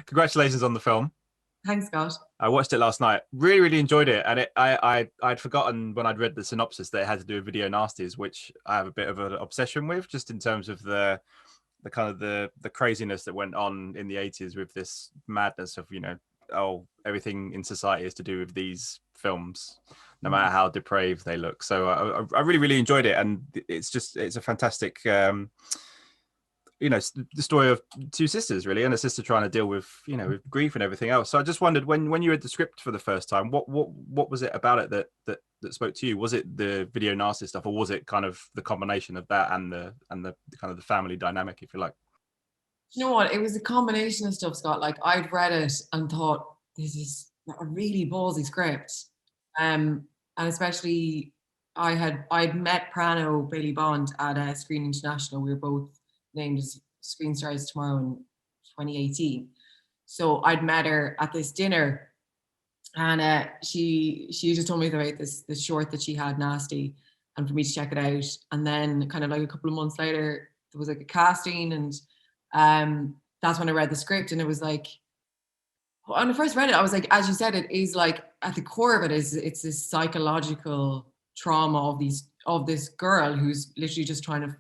Congratulations on the film. Thanks, Scott. I watched it last night. Really, really enjoyed it, and I'd forgotten when I'd read the synopsis that it had to do with video nasties, which I have a bit of an obsession with, just in terms of the kind of the craziness that went on in the 80s with this madness of, oh, everything in society is to do with these films, no matter how depraved they look. So I really, really enjoyed it, and it's a fantastic. The story of two sisters, really, and a sister trying to deal with with grief and everything else. So I just wondered, when you read the script for the first time, what was it about it that spoke to you? Was it the video nasty stuff, or was it kind of the combination of that and the kind of the family dynamic, if you like? You know what? It was a combination of stuff, Scott. Like, I'd read it and thought, this is a really ballsy script. And especially I'd met Prano Bailey Bond at Screen International. We were both named as Screen Stars Tomorrow in 2018. So I'd met her at this dinner, and she just told me about this short that she had, Nasty, and for me to check it out. And then kind of like a couple of months later, there was like a casting, and that's when I read the script, and it was like, when I first read it, I was like, as you said, it is like, at the core of it's this psychological trauma of this girl who's literally just trying to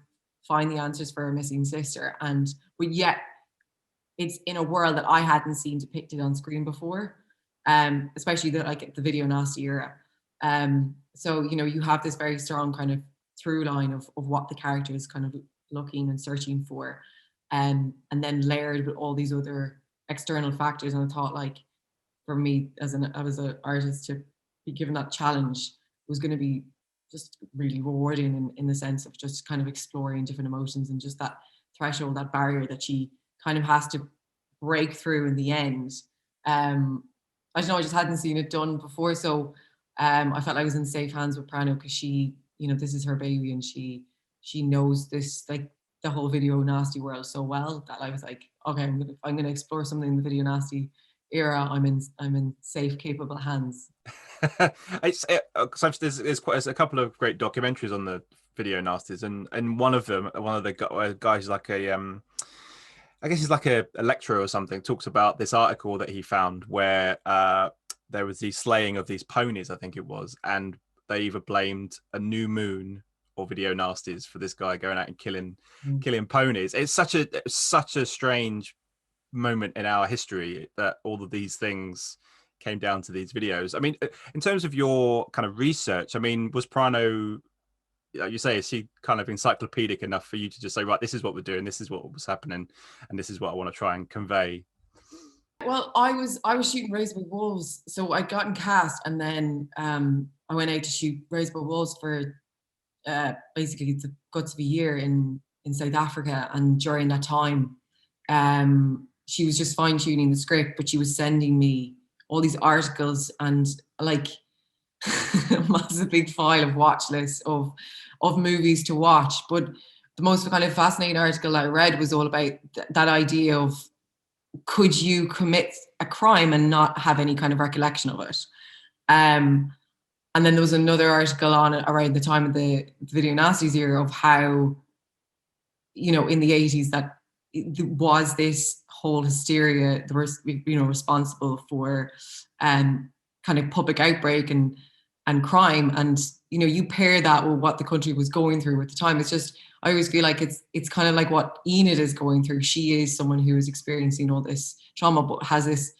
find the answers for her missing sister, but yet it's in a world that I hadn't seen depicted on screen before, especially the video nasty era. So you have this very strong kind of through line of what the character is kind of looking and searching for, and then layered with all these other external factors. And I thought, like, for me as an artist, to be given that challenge was going to be just really rewarding in the sense of just kind of exploring different emotions, and just that threshold, that barrier that she kind of has to break through in the end. I don't know, I just hadn't seen it done before, so I felt I was in safe hands with Prano, because she, this is her baby, and she knows this, like, the whole video nasty world so well, that I was like, okay, I'm gonna explore something in the video nasty era. I'm in safe, capable hands. There's a couple of great documentaries on the video nasties, and one of the guys, like I guess he's like a lecturer or something, talks about this article that he found where there was the slaying of these ponies, I think it was, and they either blamed a new moon or video nasties for this guy going out and killing ponies. It's such a strange moment in our history that all of these things came down to these videos. I mean, in terms of your kind of research, I mean, was Prano, you say, is he kind of encyclopedic enough for you to just say, right, this is what we're doing, this is what was happening, and this is what I want to try and convey? Well, I was shooting Raised by Wolves, so I'd gotten cast, and then I went out to shoot Raised by Wolves for basically the guts of a year in South Africa. And during that time, she was just fine-tuning the script, but she was sending me all these articles and, like, a massive big file of watch lists of movies to watch. But the most kind of fascinating article I read was all about that idea of, could you commit a crime and not have any kind of recollection of it? And then there was another article on it around the time of the video nasties era of how, in the 80s, that was this whole hysteria, responsible for kind of public outbreak and crime. And, you pair that with what the country was going through at the time. It's just, I always feel like it's kind of like what Enid is going through. She is someone who is experiencing all this trauma, but has this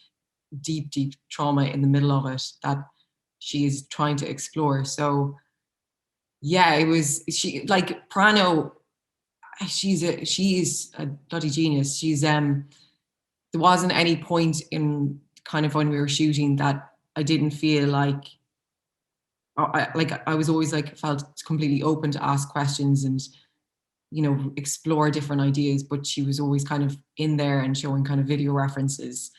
deep, deep trauma in the middle of it that she is trying to explore. So yeah, she, like, Prano, she is a bloody genius. She's there wasn't any point in kind of when we were shooting that I didn't feel like I was always felt completely open to ask questions and explore different ideas, but she was always kind of in there and showing kind of video references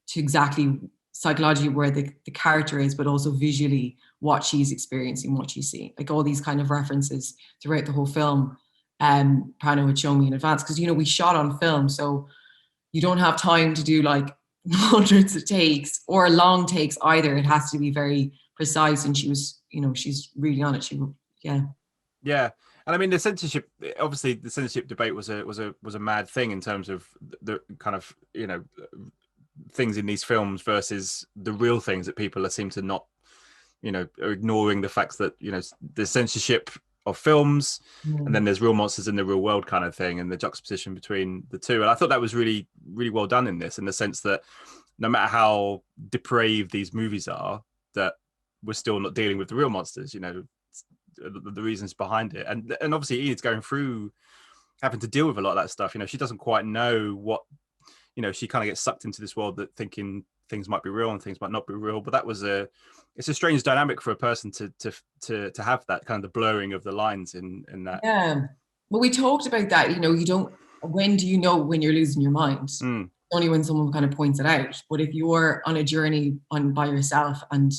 to exactly psychologically where the character is, but also visually what she's experiencing, what she's seeing, like all these kind of references throughout the whole film. Prano had shown me in advance, because we shot on film, so you don't have time to do like hundreds of takes or long takes either. It has to be very precise, and she was, she's really on it. Yeah. And I mean, the censorship debate was a mad thing in terms of the kind of, things in these films versus the real things that people seem to not, are ignoring the facts that, there's censorship of films, and then there's real monsters in the real world kind of thing, and the juxtaposition between the two. And I thought that was really, really well done in this, in the sense that no matter how depraved these movies are, that we're still not dealing with the real monsters, the reasons behind it. And obviously Enid's going through having to deal with a lot of that stuff. She doesn't quite know what, she kind of gets sucked into this world that thinking things might be real and things might not be real. But it's a strange dynamic for a person to have that kind of the blurring of the lines in that. Yeah. Well, we talked about that, when do you know when you're losing your mind? Only when someone kind of points it out. But if you're on a journey by yourself and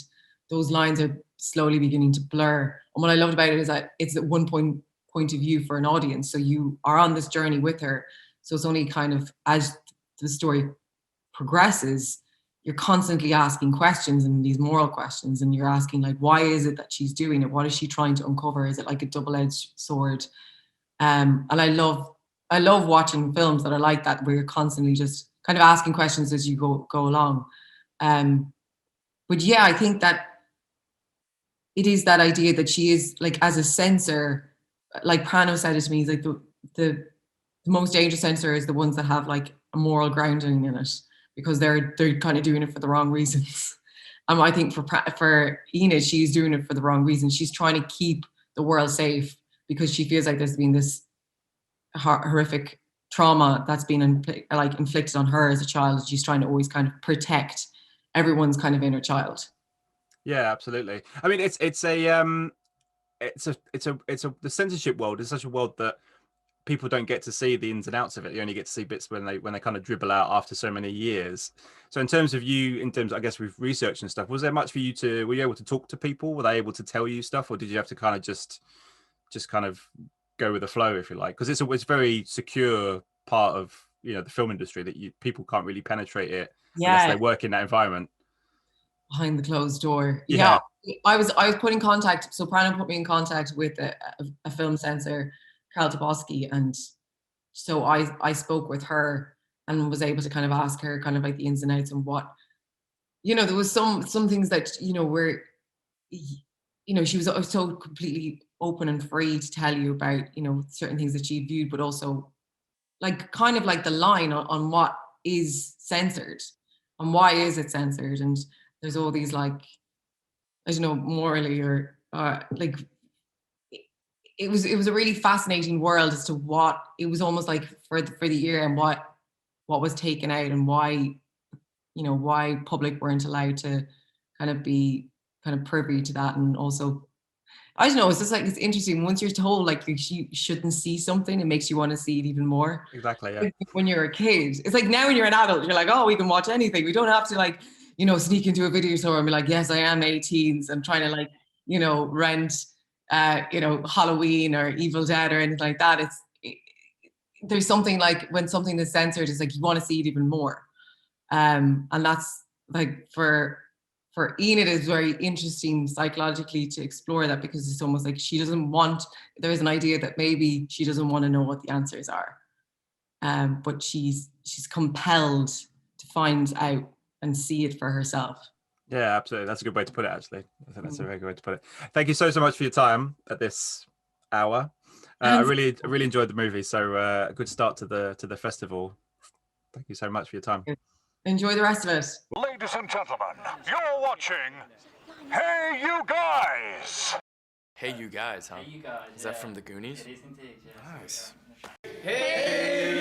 those lines are slowly beginning to blur, and what I loved about it is that it's at one point of view for an audience. So you are on this journey with her. So it's only kind of as the story progresses, you're constantly asking questions, and these moral questions, and you're asking, like, why is it that she's doing it? What is she trying to uncover? Is it like a double-edged sword? And I love watching films that are like that, where you're constantly just kind of asking questions as you go along. But yeah, I think that it is that idea that she is, like, as a censor, like Prano said it to me, like the most dangerous censor is the ones that have like a moral grounding in it, because they're kind of doing it for the wrong reasons. I think for Enid, she's doing it for the wrong reasons. She's trying to keep the world safe because she feels like there's been this horrific trauma that's been inflicted on her as a child. She's trying to always kind of protect everyone's kind of inner child. Yeah, absolutely. I mean, the censorship world is such a world that people don't get to see the ins and outs of it. You only get to see bits when they kind of dribble out after so many years. So in terms, I guess, with research and stuff, was there much for you were you able to talk to people? Were they able to tell you stuff, or did you have to kind of just kind of go with the flow, if you like? Because it's a very secure part of, the film industry that people can't really penetrate it unless they work in that environment. Behind the closed door. Yeah. I was put in contact. So Prana put me in contact with a film censor, Carl Toboski, and so I spoke with her and was able to kind of ask her kind of like the ins and outs and what, there was some things that, where, she was so completely open and free to tell you about, certain things that she viewed, but also like kind of like the line on what is censored and why is it censored. And there's all these, like, I don't know, morally or like, it was a really fascinating world as to what it was, almost like for the year, and what was taken out, and why, why public weren't allowed to kind of be kind of privy to that. And also, I don't know, it's just like, it's interesting once you're told like you shouldn't see something, it makes you want to see it even more. Exactly. Yeah. Like, when you're a kid, it's like, now when you're an adult, you're like, oh, we can watch anything. We don't have to, like, sneak into a video store and be like, yes, I am 18s. I'm trying to, like, rent, Halloween or Evil Dead or anything like that. There's something like when something is censored, it's like you want to see it even more. And that's like for Enid, it's very interesting psychologically to explore that, because it's almost like there's an idea that maybe she doesn't want to know what the answers are. But she's compelled to find out and see it for herself. Yeah, absolutely. That's a good way to put it, actually. I think that's a very good way to put it. Thank you so much for your time at this hour. I really enjoyed the movie. So a good start to the festival. Thank you so much for your time. Enjoy the rest of it. Ladies and gentlemen, you're watching Hey You Guys! Hey You Guys, huh? Hey, you guys. Is that from the Goonies? It is indeed, yeah. Nice. Hey!